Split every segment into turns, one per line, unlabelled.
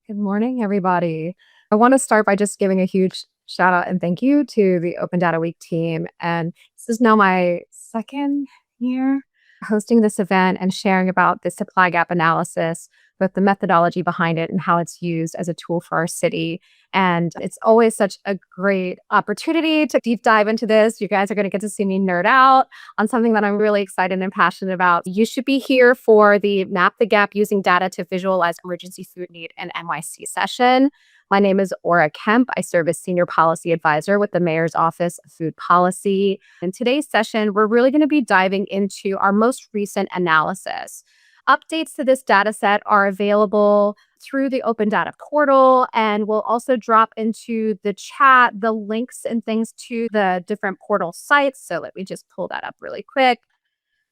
Good morning, everybody. I want to start by just giving a huge shout out and thank you to the Open Data Week team. And this is now my second year hosting this event and sharing about the supply gap analysis, both the methodology behind it and how it's used as a tool for our city. And it's always such a great opportunity to deep dive into this. You guys are going to get to see me nerd out on something that I'm really excited and passionate about. You should be here for the Map the Gap Using Data to Visualize Emergency Food Need in NYC session. My name is Kemp. I serve as Senior Policy Advisor with the Mayor's Office of Food Policy. In today's session, we're really going to be diving into our most recent analysis. Updates to this data set are available through the Open Data portal, and we'll also drop into the chat the links and things to the different portal sites. So let me just pull that up really quick.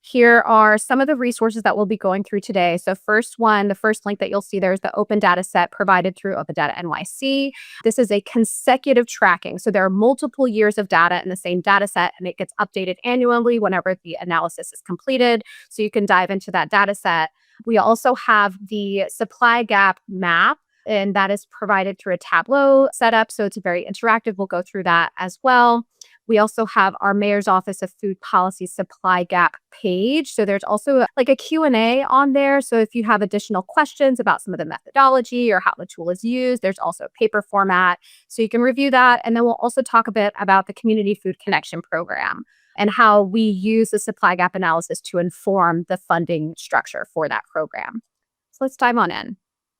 Here are some of the resources that we'll be going through today. So the first link that you'll see there is the open data set provided through Open Data NYC. This is a consecutive tracking. So there are multiple years of data in the same data set, and it gets updated annually whenever the analysis is completed. So you can dive into that data set. We also have the supply gap map, and that is provided through a Tableau setup. So it's very interactive. We'll go through that as well. We also have our Mayor's Office of Food Policy Supply Gap page. So there's also like a Q&A on there. So if you have additional questions about some of the methodology or how the tool is used, there's also a paper format. So you can review that. And then we'll also talk a bit about the Community Food Connection Program and how we use the supply gap analysis to inform the funding structure for that program. So let's dive on in.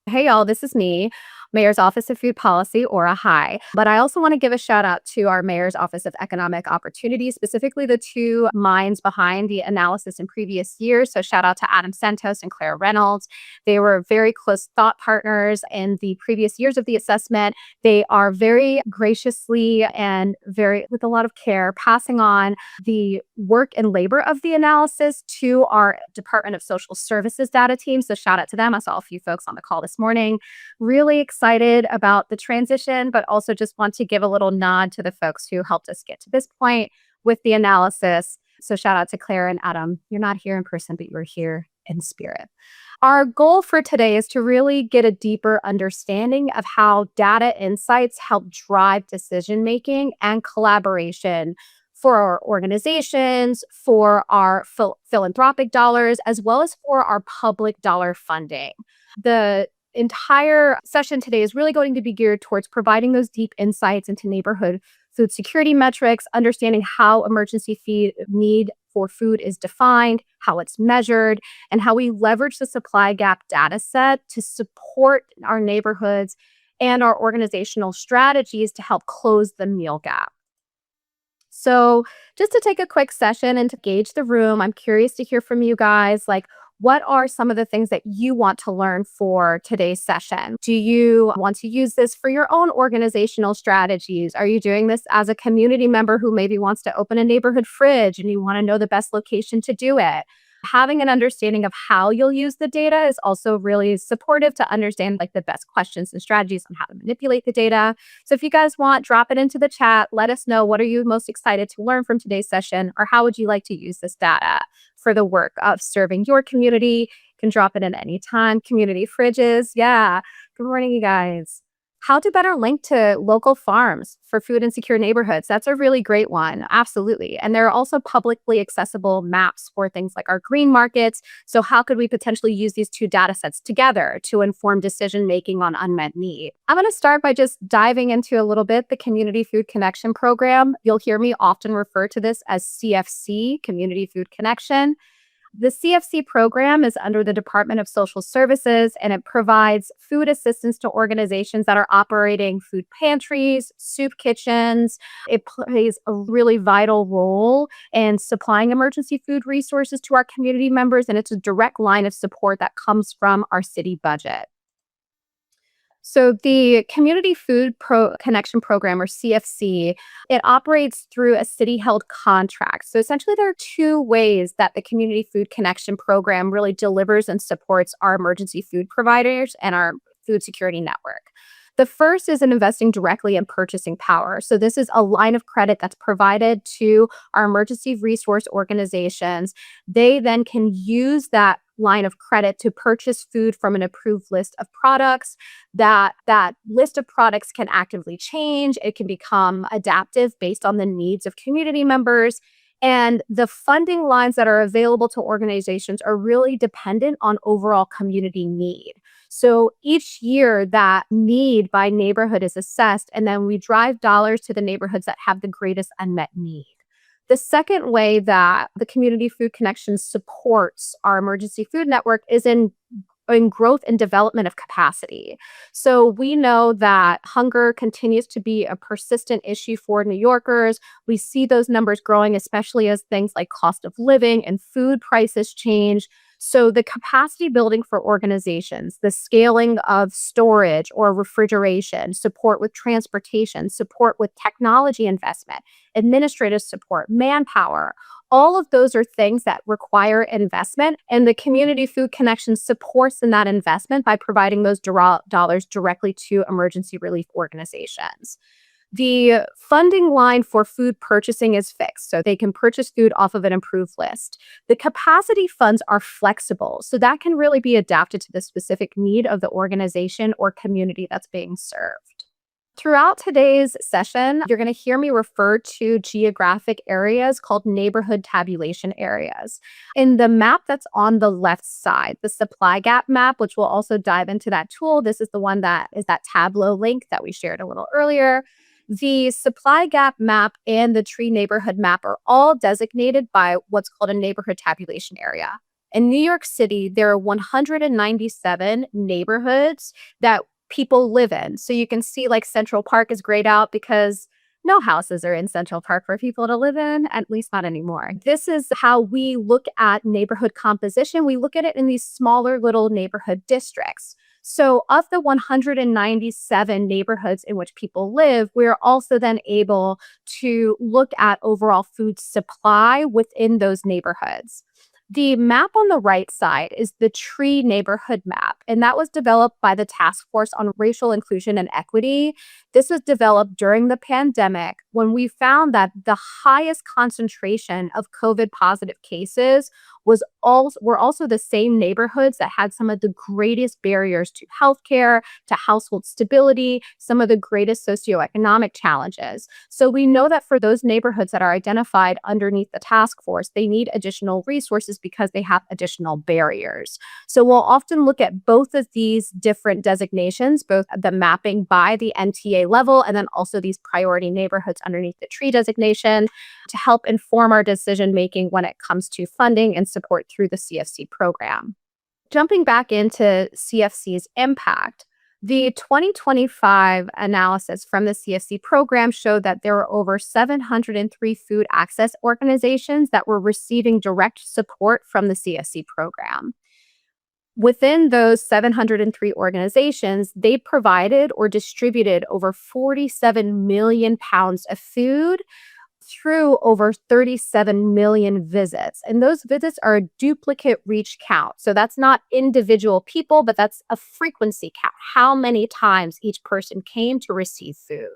Hey, y'all, this is me, Mayor's Office of Food Policy, or a HI. But I also want to give a shout out to our Mayor's Office of Economic Opportunity, specifically the two minds behind the analysis in previous years. So shout out to Adam Santos and Claire Reynolds. They were very close thought partners in the previous years of the assessment. They are very graciously and with a lot of care, passing on the work and labor of the analysis to our Department of Social Services data team. So shout out to them. I saw a few folks on the call this morning. Really excited about the transition, but also just want to give a little nod to the folks who helped us get to this point with the analysis. So shout out to Claire and Adam. You're not here in person, but you're here in spirit. Our goal for today is to really get a deeper understanding of how data insights help drive decision-making and collaboration for our organizations, for our philanthropic dollars, as well as for our public dollar funding. The entire session today is really going to be geared towards providing those deep insights into neighborhood food security metrics, understanding how emergency feed need for food is defined, how it's measured, and how we leverage the supply gap data set to support our neighborhoods and our organizational strategies to help close the meal gap. So just to take a quick session and to gauge the room, I'm curious to hear from you guys, like, what are some of the things that you want to learn for today's session? Do you want to use this for your own organizational strategies? Are you doing this as a community member who maybe wants to open a neighborhood fridge and you want to know the best location to do it? Having an understanding of how you'll use the data is also really supportive to understand like the best questions and strategies on how to manipulate the data. So if you guys want, drop it into the chat. Let us know, what are you most excited to learn from today's session, or how would you like to use this data for the work of serving your community? You can drop it in any time. Community fridges. Yeah. Good morning, you guys. How to better link to local farms for food insecure neighborhoods. That's a really great one. Absolutely. And there are also publicly accessible maps for things like our green markets. So how could we potentially use these two data sets together to inform decision making on unmet need? I'm going to start by just diving into a little bit the Community Food Connection Program. You'll hear me often refer to this as CFC, Community Food Connection. The CFC program is under the Department of Social Services, and it provides food assistance to organizations that are operating food pantries, soup kitchens. It plays a really vital role in supplying emergency food resources to our community members, and it's a direct line of support that comes from our city budget. So the Community Food Connection Program, or CFC, it operates through a city-held contract. So essentially, there are two ways that the Community Food Connection Program really delivers and supports our emergency food providers and our food security network. The first is in investing directly in purchasing power. So this is a line of credit that's provided to our emergency resource organizations. They then can use that line of credit to purchase food from an approved list of products. That list of products can actively change. It can become adaptive based on the needs of community members. And the funding lines that are available to organizations are really dependent on overall community need. So each year, that need by neighborhood is assessed, and then we drive dollars to the neighborhoods that have the greatest unmet need. The second way that the Community Food Connection supports our emergency food network is in growth and development of capacity. So we know that hunger continues to be a persistent issue for New Yorkers. We see those numbers growing, especially as things like cost of living and food prices change. So the capacity building for organizations, the scaling of storage or refrigeration, support with transportation, support with technology investment, administrative support, manpower, all of those are things that require investment, and the Community Food Connection supports in that investment by providing those dollars directly to emergency relief organizations. The funding line for food purchasing is fixed, so they can purchase food off of an approved list. The capacity funds are flexible, so that can really be adapted to the specific need of the organization or community that's being served. Throughout today's session, you're going to hear me refer to geographic areas called neighborhood tabulation areas. In the map that's on the left side, the supply gap map, which we'll also dive into that tool, this is the one that is that Tableau link that we shared a little earlier. The supply gap map and the tree neighborhood map are all designated by what's called a neighborhood tabulation area. In New York City, there are 197 neighborhoods that people live in. So you can see like Central Park is grayed out because no houses are in Central Park for people to live in, at least not anymore. This is how we look at neighborhood composition. We look at it in these smaller little neighborhood districts. So of the 197 neighborhoods in which people live, we're also then able to look at overall food supply within those neighborhoods. The map on the right side is the tree neighborhood map, and that was developed by the Task Force on Racial Inclusion and Equity. This was developed during the pandemic when we found that the highest concentration of COVID positive cases were also the same neighborhoods that had some of the greatest barriers to healthcare, to household stability, some of the greatest socioeconomic challenges. So we know that for those neighborhoods that are identified underneath the task force, they need additional resources because they have additional barriers. So we'll often look at both of these different designations, both the mapping by the NTA level and then also these priority neighborhoods underneath the tree designation to help inform our decision making when it comes to funding and support through the CFC program. Jumping back into CFC's impact, the 2025 analysis from the CFC program showed that there were over 703 food access organizations that were receiving direct support from the CFC program. Within those 703 organizations, they provided or distributed over 47 million pounds of food through over 37 million visits. And those visits are a duplicate reach count. So that's not individual people, but that's a frequency count, how many times each person came to receive food.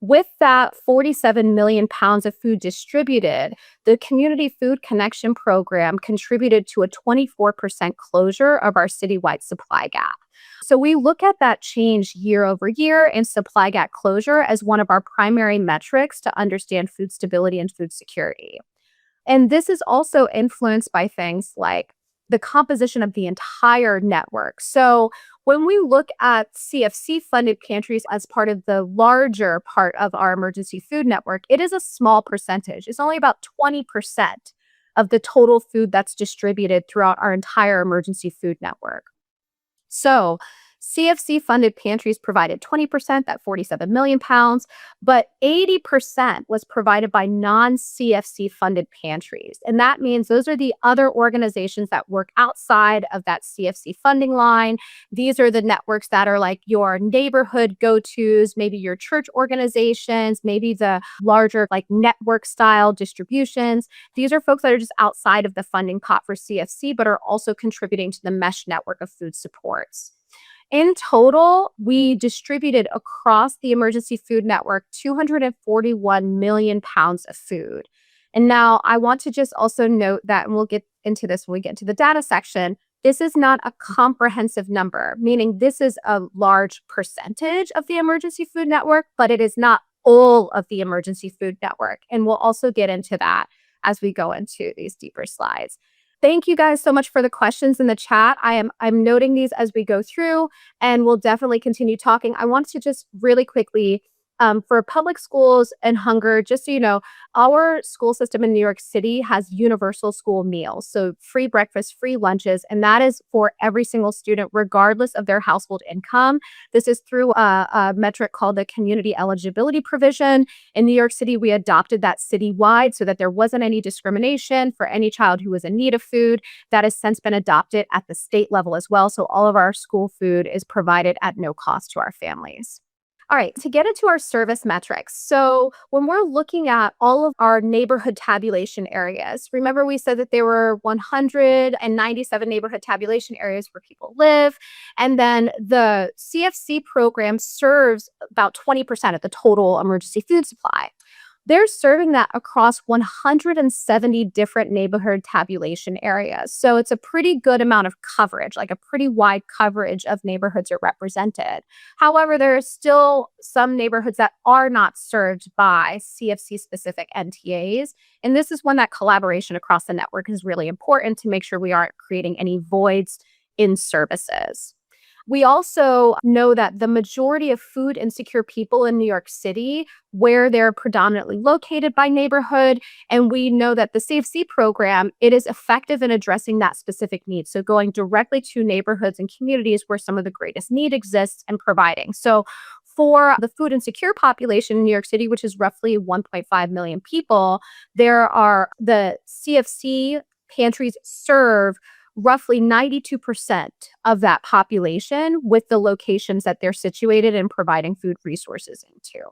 With that 47 million pounds of food distributed, the Community Food Connection program contributed to a 24% closure of our citywide supply gap. So we look at that change year over year and supply gap closure as one of our primary metrics to understand food stability and food security. And this is also influenced by things like the composition of the entire network. So when we look at CFC funded pantries as part of the larger part of our emergency food network, it is a small percentage. It's only about 20% of the total food that's distributed throughout our entire emergency food network. So CFC funded pantries provided 20%, that 47 million pounds, but 80% was provided by non-CFC funded pantries. And that means those are the other organizations that work outside of that CFC funding line. These are the networks that are like your neighborhood go-tos, maybe your church organizations, maybe the larger like network style distributions. These are folks that are just outside of the funding pot for CFC, but are also contributing to the mesh network of food supports. In total, we distributed across the emergency food network 241 million pounds of food. And now I want to just also note that, and we'll get into this when we get to the data section. This is not a comprehensive number, meaning this is a large percentage of the emergency food network, but it is not all of the emergency food network. And we'll also get into that as we go into these deeper slides. Thank you guys so much for the questions in the chat. I'm noting these as we go through, and we'll definitely continue talking. I want to just really quickly for public schools and hunger, just so you know, our school system in New York City has universal school meals. So free breakfast, free lunches, and that is for every single student, regardless of their household income. This is through a metric called the community eligibility provision. In New York City, we adopted that citywide so that there wasn't any discrimination for any child who was in need of food. That has since been adopted at the state level as well. So all of our school food is provided at no cost to our families. All right, to get into our service metrics. So when we're looking at all of our neighborhood tabulation areas, remember we said that there were 197 neighborhood tabulation areas where people live. And then the CFC program serves about 20% of the total emergency food supply. They're serving that across 170 different neighborhood tabulation areas. So it's a pretty good amount of coverage, like a pretty wide coverage of neighborhoods are represented. However, there are still some neighborhoods that are not served by CFC-specific NTAs. And this is when that collaboration across the network is really important to make sure we aren't creating any voids in services. We also know that the majority of food insecure people in New York City, where they're predominantly located by neighborhood, and we know that the CFC program, it is effective in addressing that specific need. So going directly to neighborhoods and communities where some of the greatest need exists and providing. So for the food insecure population in New York City, which is roughly 1.5 million people, there are the CFC pantries serve roughly 92% of that population with the locations that they're situated and providing food resources into.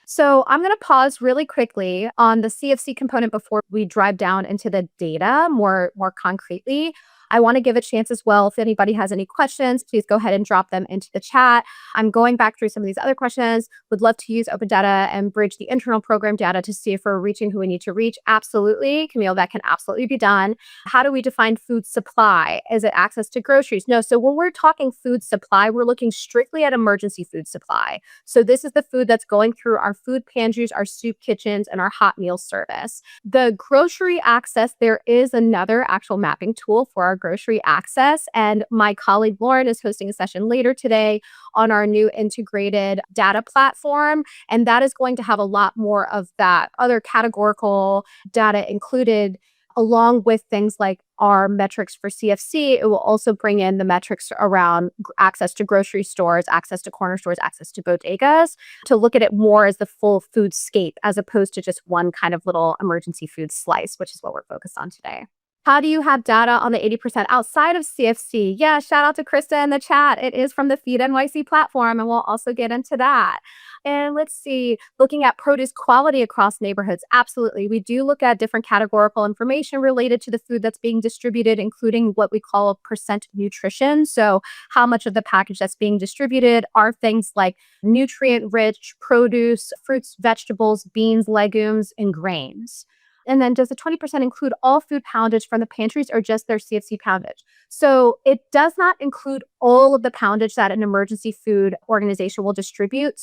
So I'm going to pause really quickly on the CFC component before we drive down into the data more concretely. I want to give a chance as well. If anybody has any questions, please go ahead and drop them into the chat. I'm going back through some of these other questions. Would love to use open data and bridge the internal program data to see if we're reaching who we need to reach. Absolutely, Camille, that can absolutely be done. How do we define food supply? Is it access to groceries? No. So when we're talking food supply, we're looking strictly at emergency food supply. So this is the food that's going through our food pantries, our soup kitchens, and our hot meal service. The grocery access, there is another actual mapping tool for our grocery access. And my colleague Lauren is hosting a session later today on our new integrated data platform. And that is going to have a lot more of that other categorical data included, along with things like our metrics for CFC. It will also bring in the metrics around access to grocery stores, access to corner stores, access to bodegas, to look at it more as the full food scape as opposed to just one kind of little emergency food slice, which is what we're focused on today. How do you have data on the 80% outside of CFC? Yeah, shout out to Krista in the chat. It is from the Feed NYC platform, and we'll also get into that. And let's see, looking at produce quality across neighborhoods. Absolutely. We do look at different categorical information related to the food that's being distributed, including what we call percent nutrition. So how much of the package that's being distributed are things like nutrient-rich produce, fruits, vegetables, beans, legumes, and grains. And then does the 20% include all food poundage from the pantries or just their CFC poundage? So it does not include all of the poundage that an emergency food organization will distribute.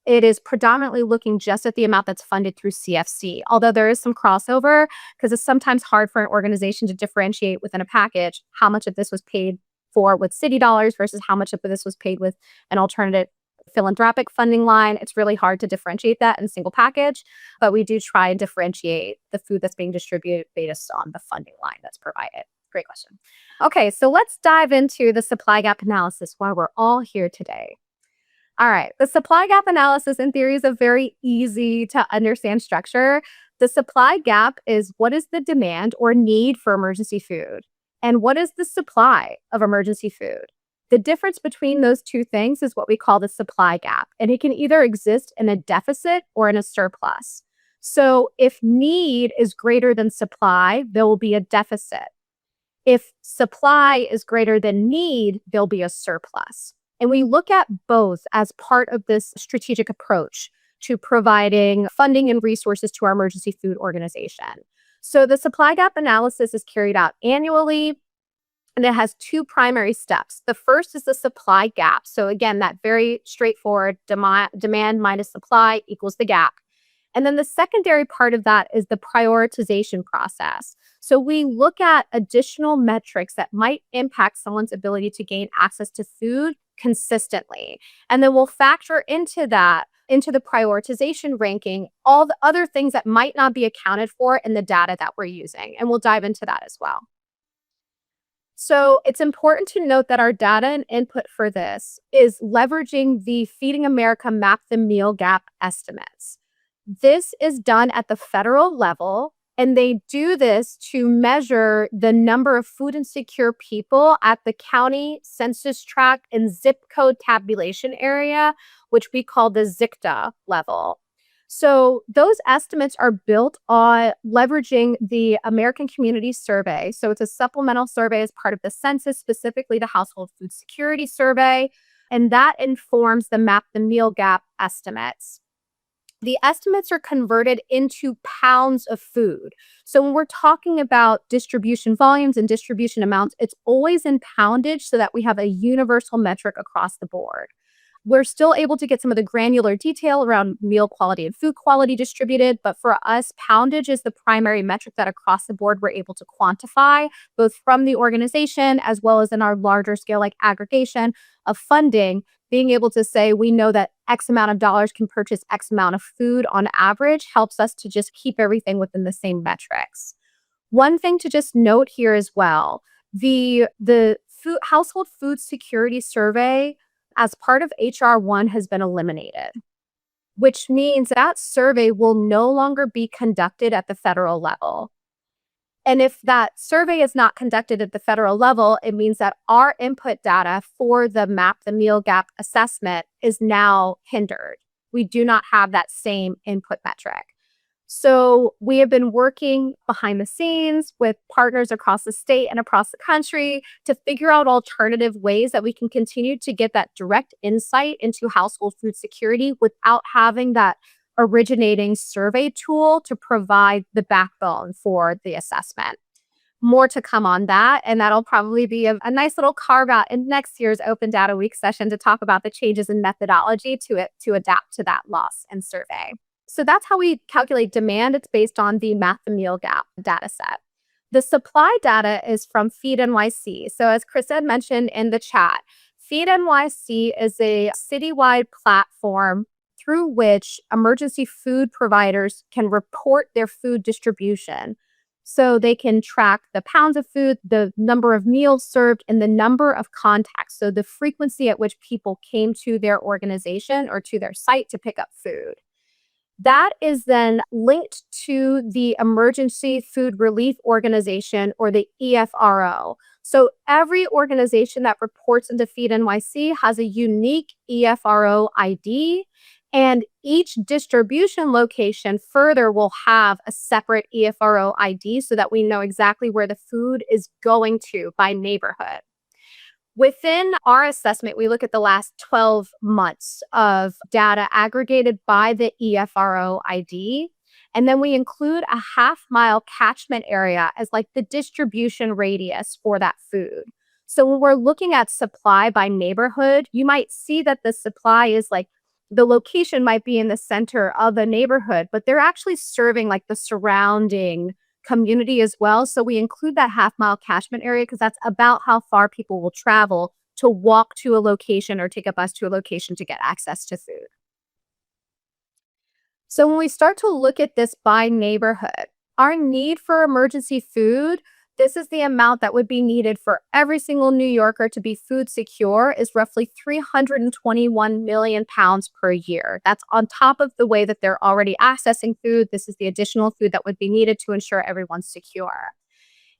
It is predominantly looking just at the amount that's funded through CFC, although there is some crossover because it's sometimes hard for an organization to differentiate within a package how much of this was paid for with city dollars versus how much of this was paid with an alternative philanthropic funding line. It's really hard to differentiate that in a single package, but we do try and differentiate the food that's being distributed based on the funding line that's provided. Great question. Okay, so let's dive into the supply gap analysis while we're all here today. All right, the supply gap analysis in theory is a very easy to understand structure. The supply gap is what is the demand or need for emergency food, and what is the supply of emergency food. The difference between those two things is what we call the supply gap, and it can either exist in a deficit or in a surplus. So if need is greater than supply, there will be a deficit. If supply is greater than need, there'll be a surplus. And we look at both as part of this strategic approach to providing funding and resources to our emergency food organization. So the supply gap analysis is carried out annually, and it has two primary steps. The first is the supply gap. So again, that very straightforward demand minus supply equals the gap. And then the secondary part of that is the prioritization process. So we look at additional metrics that might impact someone's ability to gain access to food consistently. And then we'll factor into that, into the prioritization ranking, all the other things that might not be accounted for in the data that we're using. And we'll dive into that as well. So it's important to note that our data and input for this is leveraging the Feeding America Map the Meal Gap estimates. This is done at the federal level, and they do this to measure the number of food insecure people at the county census tract and zip code tabulation area, which we call the ZICTA level. So those estimates are built on leveraging the American Community Survey. So it's a supplemental survey as part of the census, specifically the Household Food Security Survey, and that informs the Map the Meal Gap estimates. The estimates are converted into pounds of food. So when we're talking about distribution volumes and distribution amounts, it's always in poundage so that we have a universal metric across the board. We're still able to get some of the granular detail around meal quality and food quality distributed, but for us, poundage is the primary metric that across the board we're able to quantify, both from the organization as well as in our larger scale, like aggregation of funding, being able to say we know that X amount of dollars can purchase X amount of food on average helps us to just keep everything within the same metrics. One thing to just note here as well, the household food security survey as part of HR 1 has been eliminated, which means that survey will no longer be conducted at the federal level. And if that survey is not conducted at the federal level, it means that our input data for the Map the Meal Gap assessment is now hindered. We do not have that same input metric. So we have been working behind the scenes with partners across the state and across the country to figure out alternative ways that we can continue to get that direct insight into household food security without having that originating survey tool to provide the backbone for the assessment. More to come on that, and that'll probably be a nice little carve out in next year's Open Data Week session to talk about the changes in methodology to adapt to that loss and survey. So that's how we calculate demand. It's based on the Map the Meal Gap data set. The supply data is from Feed NYC. So as Chris had mentioned in the chat, Feed NYC is a citywide platform through which emergency food providers can report their food distribution. So they can track the pounds of food, the number of meals served, and the number of contacts. So the frequency at which people came to their organization or to their site to pick up food. That is then linked to the Emergency Food Relief Organization, or the EFRO. So every organization that reports into Feed NYC has a unique EFRO ID, and each distribution location further will have a separate EFRO ID so that we know exactly where the food is going to by neighborhood. Within our assessment, we look at the last 12 months of data aggregated by the EFRO ID, and then we include a half-mile catchment area as like the distribution radius for that food. So when we're looking at supply by neighborhood, you might see that the supply is like the location might be in the center of a neighborhood, but they're actually serving like the surrounding community as well. So we include that half-mile catchment area because that's about how far people will travel to walk to a location or take a bus to a location to get access to food. So when we start to look at this by neighborhood, our need for emergency food, this is the amount that would be needed for every single New Yorker to be food secure, is roughly 321 million pounds per year. That's on top of the way that they're already accessing food. This is the additional food that would be needed to ensure everyone's secure.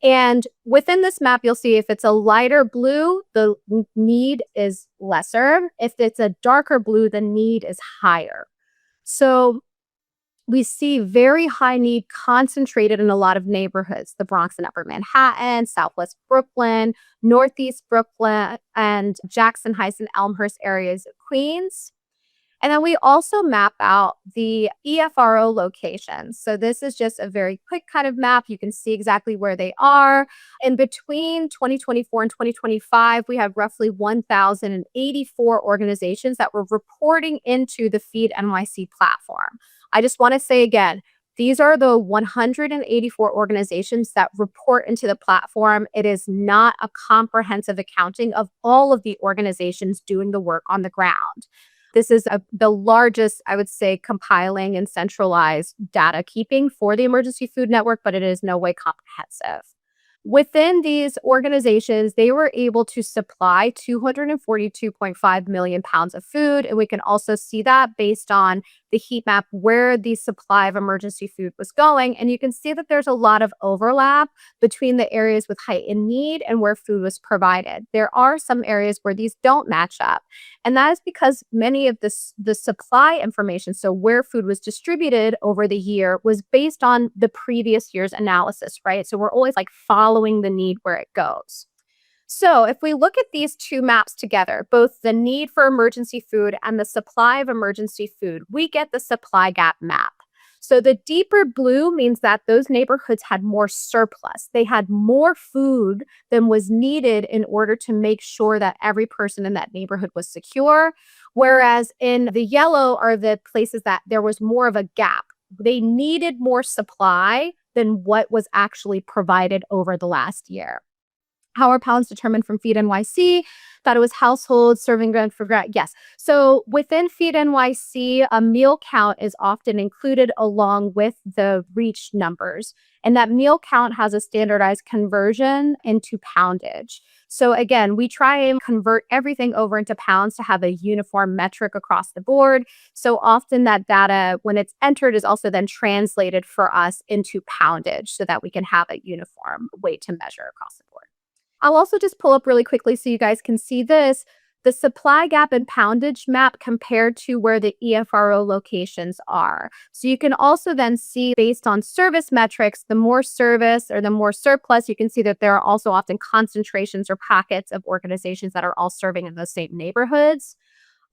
And within this map, you'll see if it's a lighter blue, the need is lesser. If it's a darker blue, the need is higher. So we see very high need concentrated in a lot of neighborhoods, the Bronx and Upper Manhattan, Southwest Brooklyn, Northeast Brooklyn, and Jackson Heights and Elmhurst areas of Queens. And then we also map out the EFRO locations. So this is just a very quick kind of map. You can see exactly where they are. In between 2024 and 2025, we have roughly 1,084 organizations that were reporting into the Feed NYC platform. I just want to say again, these are the 184 organizations that report into the platform. It is not a comprehensive accounting of all of the organizations doing the work on the ground. This is the largest, I would say, compiling and centralized data keeping for the Emergency Food Network, but it is no way comprehensive. Within these organizations, they were able to supply 242.5 million pounds of food. And we can also see that based on the heat map where the supply of emergency food was going. And you can see that there's a lot of overlap between the areas with heightened need and where food was provided. There are some areas where these don't match up. And that is because many of the supply information, so where food was distributed over the year, was based on the previous year's analysis, right? So we're always like following the need where it goes. So if we look at these two maps together, both the need for emergency food and the supply of emergency food, we get the supply gap map. So the deeper blue means that those neighborhoods had more surplus. They had more food than was needed in order to make sure that every person in that neighborhood was secure. Whereas in the yellow are the places that there was more of a gap. They needed more supply than what was actually provided over the last year. How are pounds determined from Feed NYC? Thought it was households serving grand for grant. Yes. So within Feed NYC, a meal count is often included along with the reach numbers. And that meal count has a standardized conversion into poundage. So again, we try and convert everything over into pounds to have a uniform metric across the board. So often that data, when it's entered, is also then translated for us into poundage so that we can have a uniform way to measure across the board. I'll also just pull up really quickly so you guys can see this. The supply gap and poundage map compared to where the EFRO locations are. So you can also then see based on service metrics, the more service or the more surplus, you can see that there are also often concentrations or pockets of organizations that are all serving in those same neighborhoods.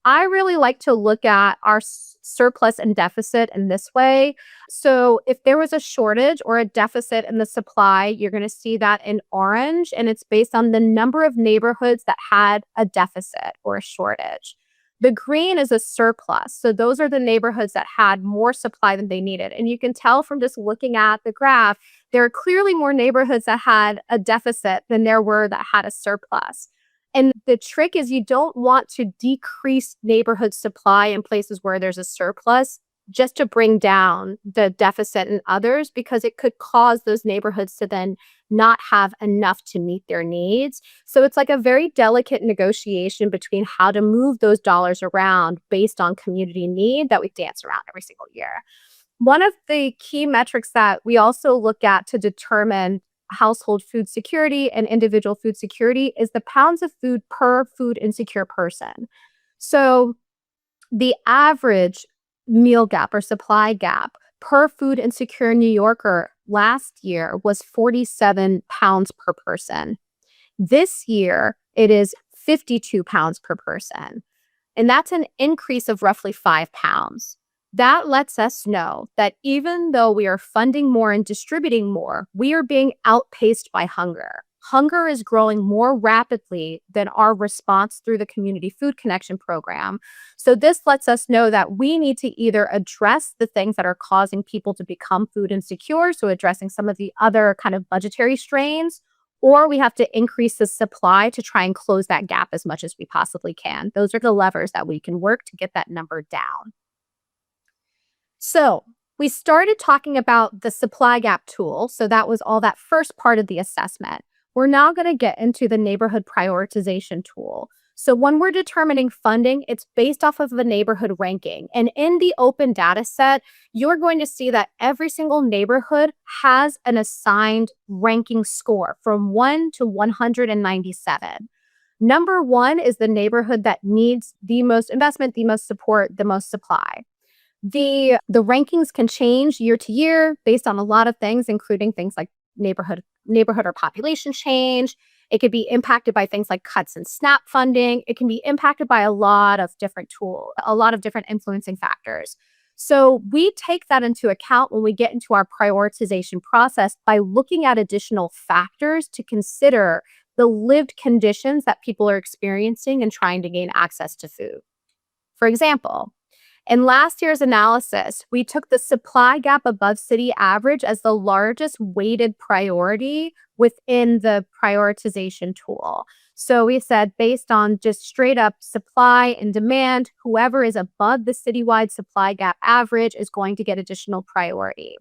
I really like to look at our surplus and deficit in this way. So if there was a shortage or a deficit in the supply, you're going to see that in orange, and it's based on the number of neighborhoods that had a deficit or a shortage. The green is a surplus. So those are the neighborhoods that had more supply than they needed. And you can tell from just looking at the graph, there are clearly more neighborhoods that had a deficit than there were that had a surplus. And the trick is you don't want to decrease neighborhood supply in places where there's a surplus just to bring down the deficit in others, because it could cause those neighborhoods to then not have enough to meet their needs. So it's like a very delicate negotiation between how to move those dollars around based on community need that we dance around every single year. One of the key metrics that we also look at to determine household food security and individual food security is the pounds of food per food insecure person. So the average meal gap or supply gap per food insecure New Yorker last year was 47 pounds per person. This year, it is 52 pounds per person. And that's an increase of roughly 5 pounds. That lets us know that even though we are funding more and distributing more, we are being outpaced by hunger. Hunger is growing more rapidly than our response through the Community Food Connection program. So this lets us know that we need to either address the things that are causing people to become food insecure, so addressing some of the other kind of budgetary strains, or we have to increase the supply to try and close that gap as much as we possibly can. Those are the levers that we can work to get that number down. So we started talking about the supply gap tool. So that was all that first part of the assessment. We're now going to get into the neighborhood prioritization tool. So when we're determining funding, it's based off of the neighborhood ranking. And in the open data set, you're going to see that every single neighborhood has an assigned ranking score from 1 to 197. Number 1 is the neighborhood that needs the most investment, the most support, the most supply. The rankings can change year to year based on a lot of things, including things like neighborhood or population change. It could be impacted by things like cuts in SNAP funding. It can be impacted by a lot of different tools, a lot of different influencing factors. So we take that into account when we get into our prioritization process by looking at additional factors to consider the lived conditions that people are experiencing and trying to gain access to food. For example, in last year's analysis, we took the supply gap above city average as the largest weighted priority within the prioritization tool. So we said, based on just straight up supply and demand, whoever is above the citywide supply gap average is going to get additional priority.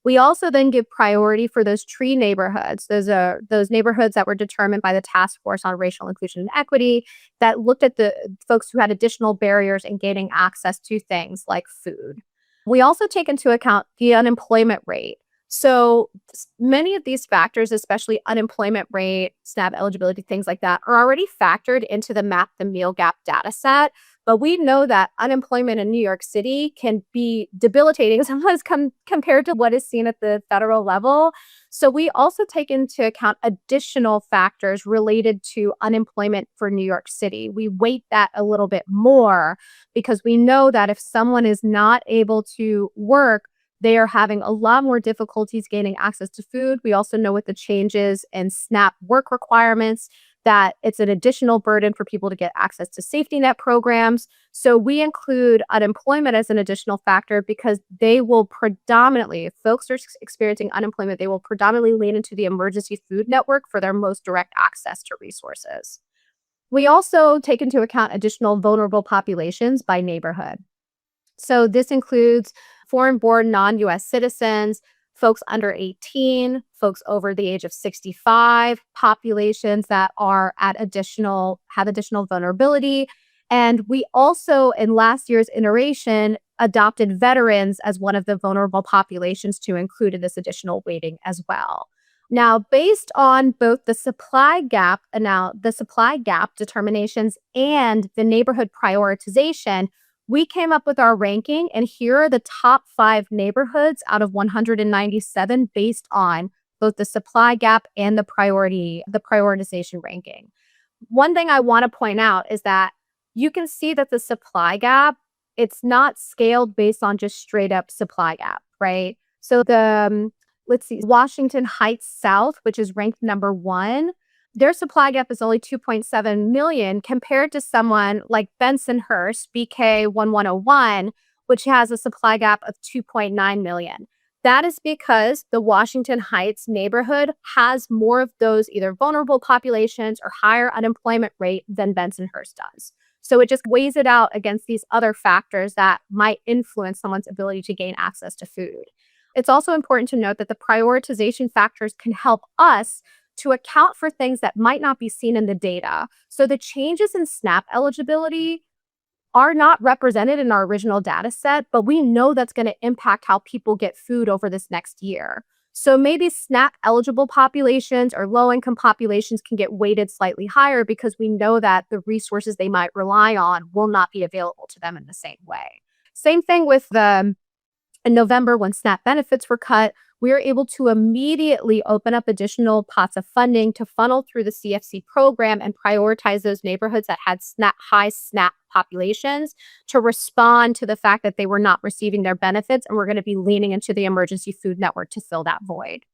We also then give priority for those tree neighborhoods. Those are those neighborhoods that were determined by the Task Force on Racial Inclusion and Equity that looked at the folks who had additional barriers in gaining access to things like food. We also take into account the unemployment rate. So many of these factors, especially unemployment rate, SNAP eligibility, things like that, are already factored into the Map the Meal Gap data set. But we know that unemployment in New York City can be debilitating sometimes compared to what is seen at the federal level. So we also take into account additional factors related to unemployment for New York City. We weight that a little bit more because we know that if someone is not able to work, they are having a lot more difficulties gaining access to food. We also know with the changes in SNAP work requirements that it's an additional burden for people to get access to safety net programs. So we include unemployment as an additional factor because they will predominantly, if folks are experiencing unemployment, they will predominantly lean into the emergency food network for their most direct access to resources. We also take into account additional vulnerable populations by neighborhood. So this includes foreign-born non-US citizens, folks under 18, folks over the age of 65, populations that are at have additional vulnerability. And we also, in last year's iteration, adopted veterans as one of the vulnerable populations to include in this additional weighting as well. Now, based on both the supply gap determinations and the neighborhood prioritization, we came up with our ranking, and here are the top 5 neighborhoods out of 197 based on both the supply gap and the prioritization ranking. One thing I want to point out is that you can see that the supply gap, it's not scaled based on just straight up supply gap, right? So let's see, Washington Heights South, which is ranked number 1, their supply gap is only 2.7 million compared to someone like Bensonhurst, BK 1101, which has a supply gap of 2.9 million. That is because the Washington Heights neighborhood has more of those either vulnerable populations or higher unemployment rate than Bensonhurst does. So it just weighs it out against these other factors that might influence someone's ability to gain access to food. It's also important to note that the prioritization factors can help us to account for things that might not be seen in the data. So the changes in SNAP eligibility are not represented in our original data set, but we know that's going to impact how people get food over this next year. So maybe SNAP eligible populations or low income populations can get weighted slightly higher because we know that the resources they might rely on will not be available to them in the same way. Same thing with in November, when SNAP benefits were cut, we were able to immediately open up additional pots of funding to funnel through the CFC program and prioritize those neighborhoods that had high SNAP populations to respond to the fact that they were not receiving their benefits, and we're going to be leaning into the emergency food network to fill that void.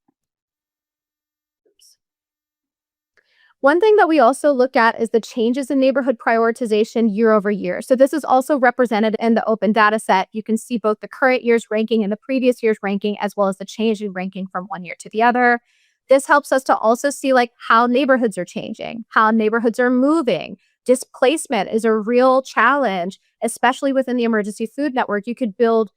One thing that we also look at is the changes in neighborhood prioritization year over year. So this is also represented in the open data set. You can see both the current year's ranking and the previous year's ranking, as well as the change in ranking from one year to the other. This helps us to also see like how neighborhoods are changing, how neighborhoods are moving. Displacement is a real challenge, especially within the emergency food network. You could build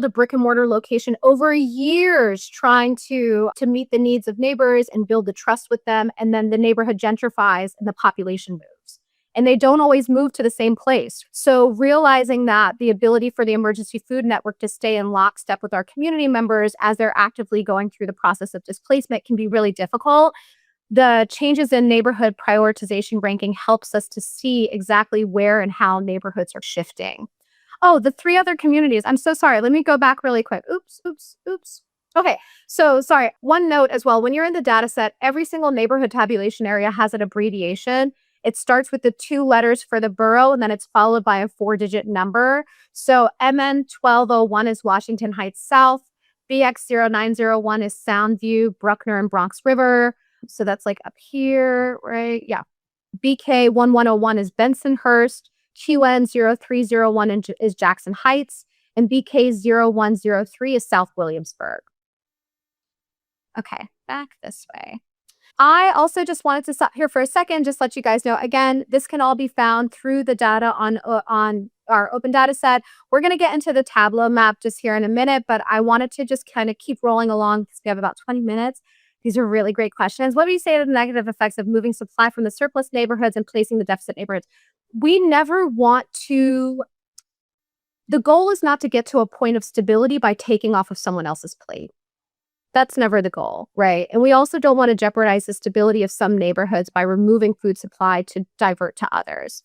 a brick and mortar location over years trying to meet the needs of neighbors and build the trust with them. And then the neighborhood gentrifies and the population moves. And they don't always move to the same place. So realizing that the ability for the emergency food network to stay in lockstep with our community members as they're actively going through the process of displacement can be really difficult. The changes in neighborhood prioritization ranking helps us to see exactly where and how neighborhoods are shifting. Oh, the 3 other communities. I'm so sorry. Let me go back really quick. Oops. Okay. So sorry, one note as well. When you're in the data set, every single neighborhood tabulation area has an abbreviation. It starts with the two letters for the borough, and then it's followed by a four-digit number. So MN 1201 is Washington Heights South. BX 0901 is Soundview, Bruckner, and Bronx River. So that's like up here, right? Yeah. BK 1101 is Bensonhurst. QN 0301 is Jackson Heights. And BK 0103 is South Williamsburg. Okay, back this way. I also just wanted to stop here for a second, just let you guys know, again, this can all be found through the data on our open data set. We're going to get into the Tableau map just here in a minute, but I wanted to just kind of keep rolling along because we have about 20 minutes. These are really great questions. What do you say to the negative effects of moving supply from the surplus neighborhoods and placing the deficit neighborhoods? We never want to, the goal is not to get to a point of stability by taking off of someone else's plate. That's never the goal, right? And we also don't want to jeopardize the stability of some neighborhoods by removing food supply to divert to others.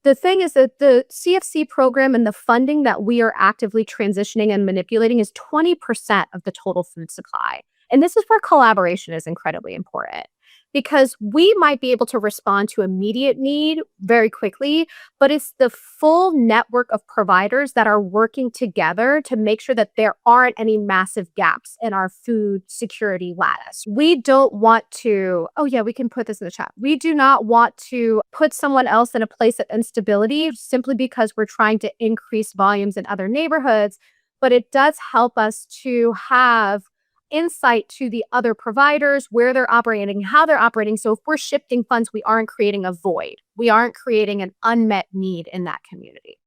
The thing is that the CFC program and the funding that we are actively transitioning and manipulating is 20% of the total food supply. And this is where collaboration is incredibly important because we might be able to respond to immediate need very quickly, but it's the full network of providers that are working together to make sure that there aren't any massive gaps in our food security lattice. We don't want to, oh yeah, we can put this in the chat. We do not want to put someone else in a place of instability simply because we're trying to increase volumes in other neighborhoods, but it does help us to have insight to the other providers, where they're operating, how they're operating. So if we're shifting funds, we aren't creating a void. We aren't creating an unmet need in that community.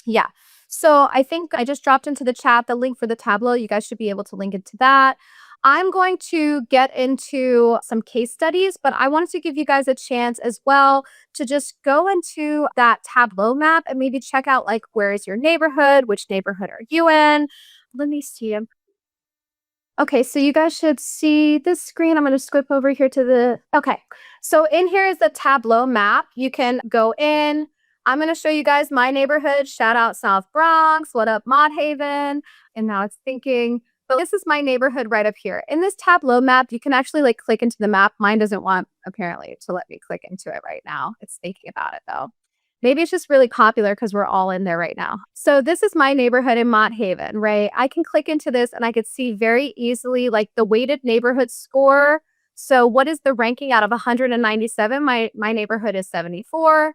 Yeah. So I think I just dropped into the chat the link for the Tableau. You guys should be able to link into that. I'm going to get into some case studies, but I wanted to give you guys a chance as well to just go into that Tableau map and maybe check out like, where is your neighborhood? Which neighborhood are you in? Let me see. Okay, so you guys should see this screen. I'm going to skip over here to the, okay. So in here is the Tableau map. You can go in. I'm going to show you guys my neighborhood. Shout out South Bronx. What up, Mott Haven? And now it's thinking, but this is my neighborhood right up here. In this Tableau map, you can actually like click into the map. Mine doesn't want apparently to let me click into it right now. It's thinking about it though. Maybe it's just really popular because we're all in there right now. So this is my neighborhood in Mott Haven, right? I can click into this and I could see very easily like the weighted neighborhood score. So what is the ranking out of 197? My neighborhood is 74.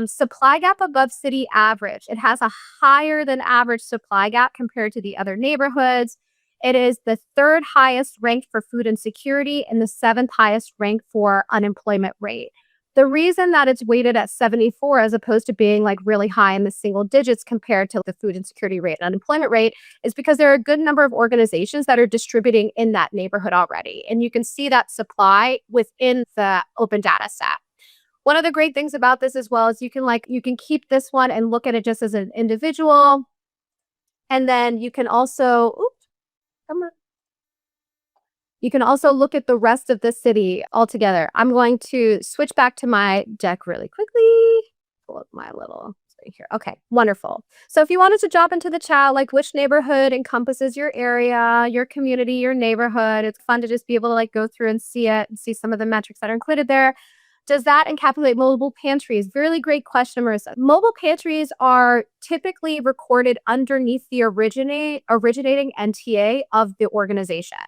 Supply gap above city average. It has a higher than average supply gap compared to the other neighborhoods. It is the third highest ranked for food insecurity and the seventh highest ranked for unemployment rate. The reason that it's weighted at 74 as opposed to being like really high in the single digits compared to the food insecurity rate and unemployment rate is because there are a good number of organizations that are distributing in that neighborhood already. And you can see that supply within the open data set. One of the great things about this as well is you can keep this one and look at it just as an individual. And then you can also, oops, come on. You can also look at the rest of the city altogether. I'm going to switch back to my deck really quickly. Pull up my little thing here. Okay, wonderful. So if you wanted to jump into the chat, like which neighborhood encompasses your area, your community, your neighborhood, it's fun to just be able to like go through and see it and see some of the metrics that are included there. Does that encapsulate mobile pantries? Really great question, Marissa. Mobile pantries are typically recorded underneath the originating NTA of the organization.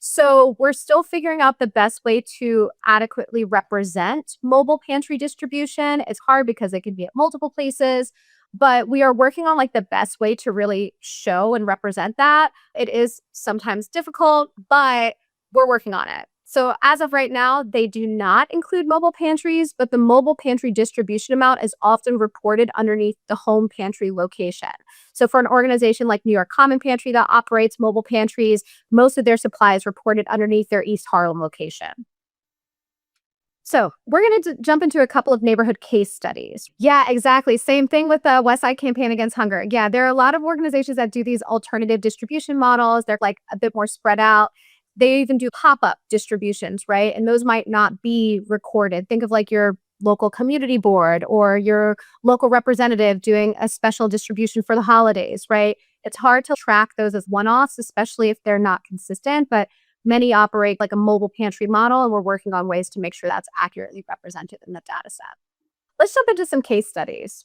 So we're still figuring out the best way to adequately represent mobile pantry distribution. It's hard because it can be at multiple places, but we are working on like the best way to really show and represent that. It is sometimes difficult, but we're working on it. So as of right now, they do not include mobile pantries, but the mobile pantry distribution amount is often reported underneath the home pantry location. So for an organization like New York Common Pantry that operates mobile pantries, most of their supply is reported underneath their East Harlem location. So we're going to jump into a couple of neighborhood case studies. Yeah, exactly. Same thing with the West Side Campaign Against Hunger. Yeah, there are a lot of organizations that do these alternative distribution models. They're like a bit more spread out. They even do pop-up distributions, right? And those might not be recorded. Think of like your local community board or your local representative doing a special distribution for the holidays, right? It's hard to track those as one-offs, especially if they're not consistent, but many operate like a mobile pantry model, and we're working on ways to make sure that's accurately represented in the data set. Let's jump into some case studies.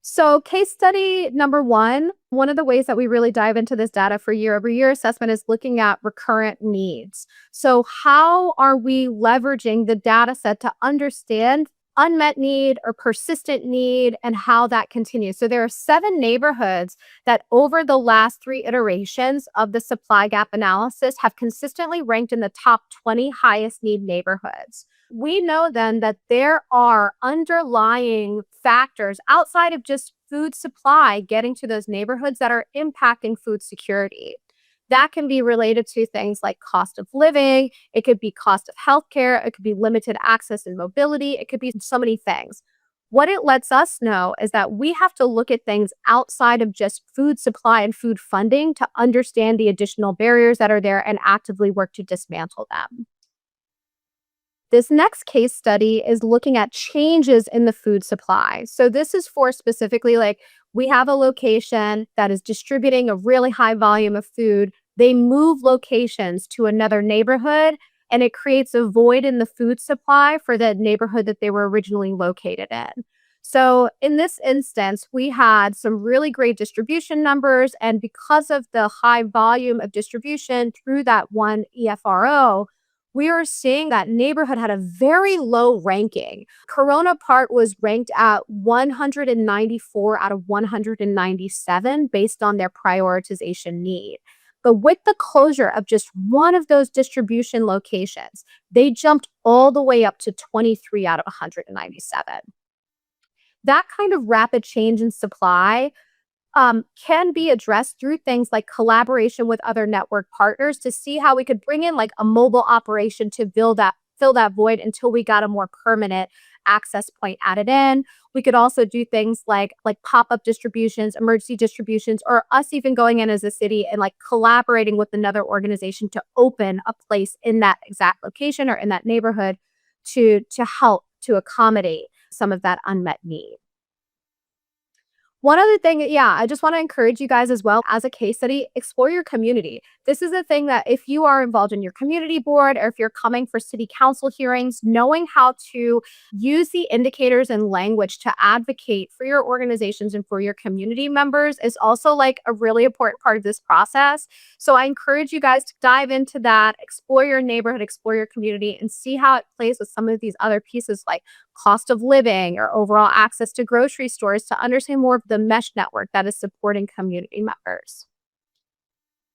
So, case study number one of the ways that we really dive into this data for year over year assessment is looking at recurrent needs. So, how are we leveraging the data set to understand unmet need or persistent need and how that continues? So, there are 7 neighborhoods that over the last 3 iterations of the supply gap analysis have consistently ranked in the top 20 highest need neighborhoods. We know then that there are underlying factors outside of just food supply getting to those neighborhoods that are impacting food security. That can be related to things like cost of living, it could be cost of healthcare, it could be limited access and mobility, it could be so many things. What it lets us know is that we have to look at things outside of just food supply and food funding to understand the additional barriers that are there and actively work to dismantle them. This next case study is looking at changes in the food supply. So, this is for specifically like we have a location that is distributing a really high volume of food. They move locations to another neighborhood, and it creates a void in the food supply for the neighborhood that they were originally located in. So, in this instance, we had some really great distribution numbers. And because of the high volume of distribution through that one EFRO, we are seeing that neighborhood had a very low ranking. Corona Park was ranked at 194 out of 197 based on their prioritization need. But with the closure of just one of those distribution locations, they jumped all the way up to 23 out of 197. That kind of rapid change in supply can be addressed through things like collaboration with other network partners to see how we could bring in like a mobile operation to fill that void until we got a more permanent access point added in. We could also do things like pop-up distributions, emergency distributions, or us even going in as a city and like collaborating with another organization to open a place in that exact location or in that neighborhood to help to accommodate some of that unmet need. One other thing, yeah, I just want to encourage you guys as well as a case study, explore your community. This is a thing that if you are involved in your community board or if you're coming for city council hearings, knowing how to use the indicators and language to advocate for your organizations and for your community members is also like a really important part of this process. So I encourage you guys to dive into that, explore your neighborhood, explore your community, and see how it plays with some of these other pieces like cost of living or overall access to grocery stores to understand more of the mesh network that is supporting community members.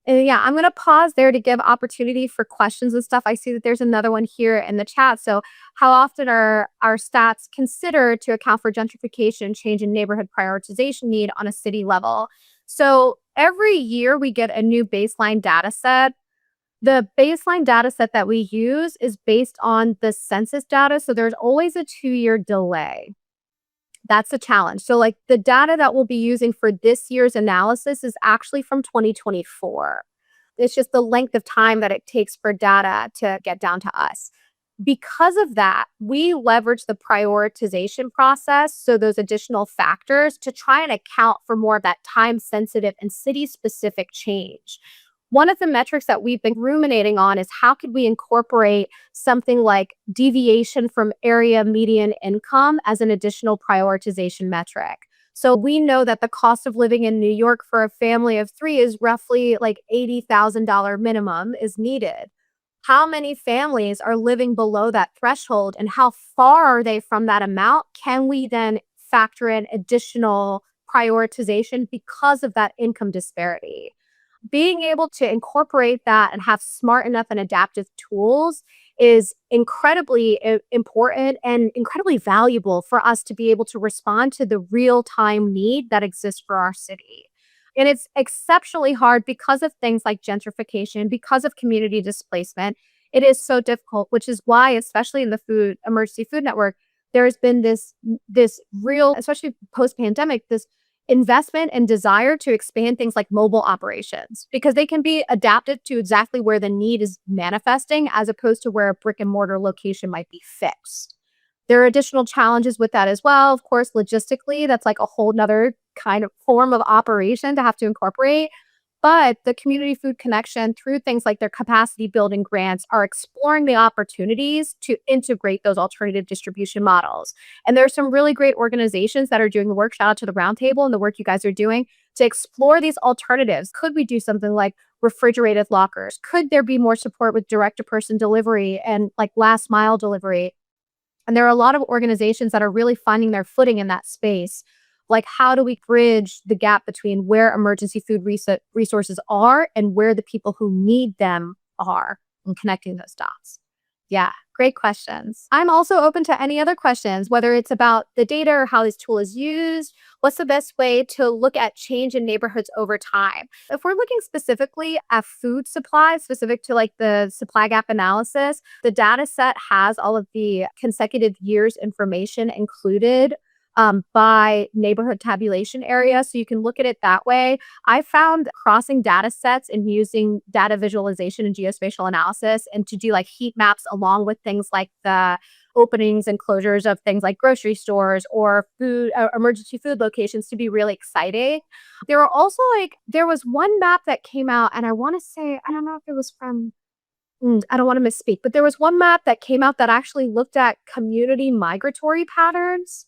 And yeah, I'm going to pause there to give opportunity for questions and stuff. I see that there's another one here in the chat. So, how often are our stats considered to account for gentrification, change in neighborhood prioritization need on a city level? So, every year we get a new baseline data set. The baseline data set that we use is based on the census data. So, there's always a 2-year delay. That's a challenge. So, like the data that we'll be using for this year's analysis is actually from 2024. It's just the length of time that it takes for data to get down to us. Because of that, we leverage the prioritization process, so those additional factors, to try and account for more of that time sensitive and city specific change. One of the metrics that we've been ruminating on is how could we incorporate something like deviation from area median income as an additional prioritization metric. So we know that the cost of living in New York for a family of 3 is roughly like $80,000 minimum is needed. How many families are living below that threshold and how far are they from that amount? Can we then factor in additional prioritization because of that income disparity? Being able to incorporate that and have smart enough and adaptive tools is incredibly important and incredibly valuable for us to be able to respond to the real time need that exists for our city. And it's exceptionally hard because of things like gentrification, because of community displacement. It is so difficult, which is why, especially in the food emergency food network, there's been this real, especially post pandemic, this investment and desire to expand things like mobile operations because they can be adapted to exactly where the need is manifesting as opposed to where a brick and mortar location might be fixed. There are additional challenges with that as well. Of course, logistically, that's like a whole nother kind of form of operation to have to incorporate. But the community food connection through things like their capacity building grants are exploring the opportunities to integrate those alternative distribution models. And there are some really great organizations that are doing the work. Shout out to the roundtable and the work you guys are doing to explore these alternatives. Could we do something like refrigerated lockers? Could there be more support with direct to person delivery and like last mile delivery? And there are a lot of organizations that are really finding their footing in that space. Like, how do we bridge the gap between where emergency food resources are and where the people who need them are and connecting those dots? Yeah, great questions. I'm also open to any other questions, whether it's about the data or how this tool is used. What's the best way to look at change in neighborhoods over time? If we're looking specifically at food supply, specific to like the supply gap analysis, the data set has all of the consecutive years information included by neighborhood tabulation area. So you can look at it that way. I found crossing data sets and using data visualization and geospatial analysis and to do like heat maps along with things like the openings and closures of things like grocery stores or food emergency food locations to be really exciting. There are also like there was one map that came out and I want to say I don't know if it was from I don't want to misspeak, but there was one map that came out that actually looked at community migratory patterns,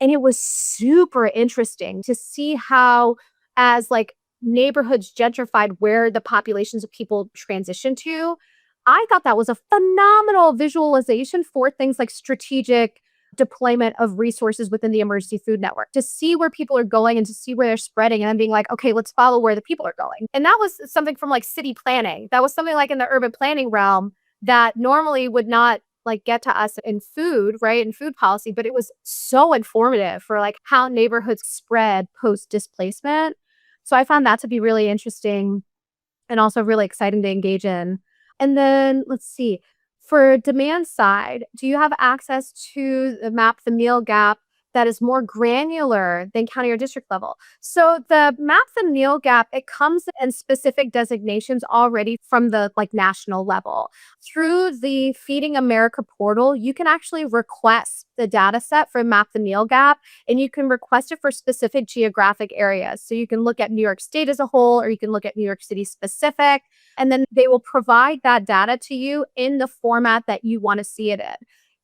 and it was super interesting to see how, as like neighborhoods gentrified where the populations of people transition to, I thought that was a phenomenal visualization for things like strategic deployment of resources within the emergency food network to see where people are going and to see where they're spreading and then being like, okay, let's follow where the people are going. And that was something from like city planning. That was something like in the urban planning realm that normally would not like get to us in food, right? In food policy, but it was so informative for like how neighborhoods spread post displacement. So I found that to be really interesting and also really exciting to engage in. And then let's see, for demand side, do you have access to the map the meal gap that is more granular than county or district level? So the map the meal gap, it comes in specific designations already from the like national level. Through the Feeding America portal, you can actually request the data set for map the meal gap and you can request it for specific geographic areas. So you can look at New York State as a whole or you can look at New York City specific and then they will provide that data to you in the format that you want to see it in.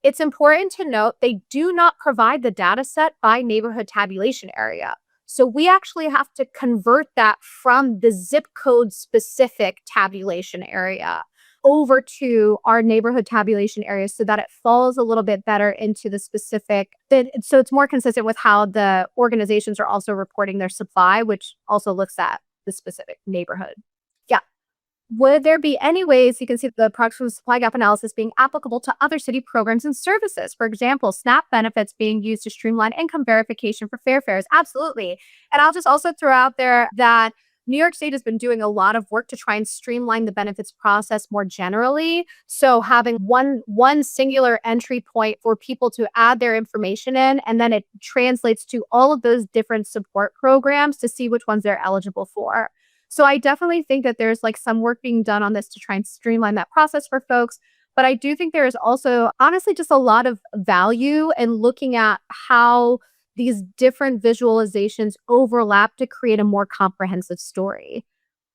It's important to note they do not provide the data set by neighborhood tabulation area. So we actually have to convert that from the zip code specific tabulation area over to our neighborhood tabulation area so that it falls a little bit better into the specific. So it's more consistent with how the organizations are also reporting their supply, which also looks at the specific neighborhood. Yeah. Would there be any ways you can see the proximal supply gap analysis being applicable to other city programs and services? For example, SNAP benefits being used to streamline income verification for fare fares. Absolutely. And I'll just also throw out there that New York State has been doing a lot of work to try and streamline the benefits process more generally. So having one singular entry point for people to add their information in, and then it translates to all of those different support programs to see which ones they're eligible for. So I definitely think that there's like some work being done on this to try and streamline that process for folks. But I do think there is also honestly just a lot of value in looking at how these different visualizations overlap to create a more comprehensive story.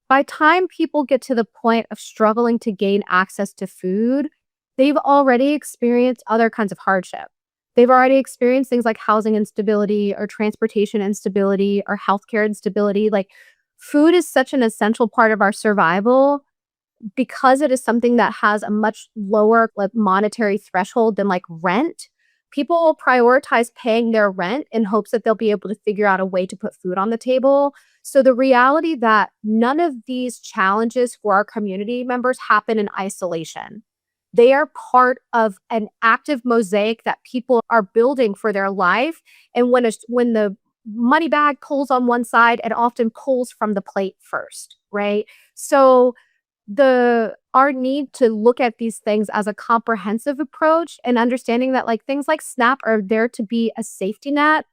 By time people get to the point of struggling to gain access to food, they've already experienced other kinds of hardship. They've already experienced things like housing instability or transportation instability or healthcare instability. Like food is such an essential part of our survival because it is something that has a much lower like monetary threshold than like rent. People will prioritize paying their rent in hopes that they'll be able to figure out a way to put food on the table. So the reality that none of these challenges for our community members happen in isolation. They are part of an active mosaic that people are building for their life. And when the money bag pulls on one side, it often pulls from the plate first, right? So our need to look at these things as a comprehensive approach and understanding that like things like SNAP are there to be a safety net,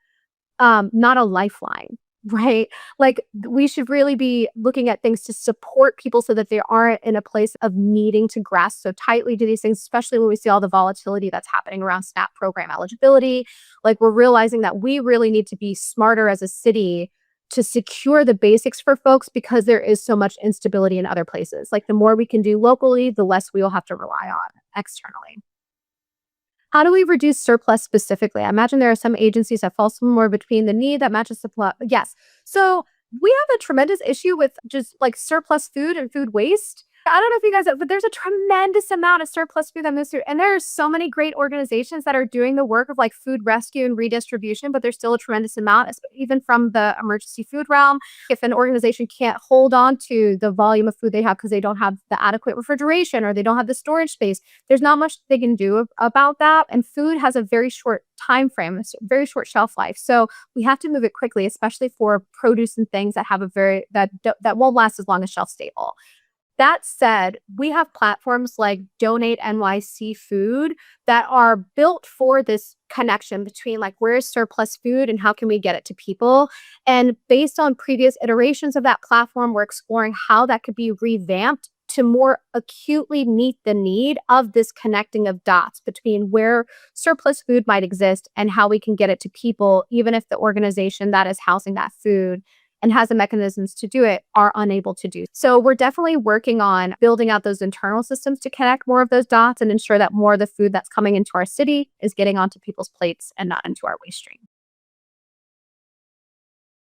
not a lifeline. Right. Like, we should really be looking at things to support people so that they aren't in a place of needing to grasp so tightly to these things, especially when we see all the volatility that's happening around SNAP program eligibility. Like, we're realizing that we really need to be smarter as a city to secure the basics for folks because there is so much instability in other places. Like, the more we can do locally, the less we will have to rely on externally. How do we reduce surplus specifically? I imagine there are some agencies that fall somewhere between the need that matches supply. Yes. So we have a tremendous issue with just like surplus food and food waste. I don't know if you guys, but there's a tremendous amount of surplus food that moves through. And there are so many great organizations that are doing the work of like food rescue and redistribution, but there's still a tremendous amount, even from the emergency food realm. If an organization can't hold on to the volume of food they have because they don't have the adequate refrigeration or they don't have the storage space, there's not much they can do about that. And food has a very short time frame, a very short shelf life. So we have to move it quickly, especially for produce and things that have a very that won't last as long as shelf stable. That said, we have platforms like Donate NYC Food that are built for this connection between like where is surplus food and how can we get it to people. And based on previous iterations of that platform, we're exploring how that could be revamped to more acutely meet the need of this connecting of dots between where surplus food might exist and how we can get it to people, even if the organization that is housing that food and has the mechanisms to do it are unable to do. So we're definitely working on building out those internal systems to connect more of those dots and ensure that more of the food that's coming into our city is getting onto people's plates and not into our waste stream.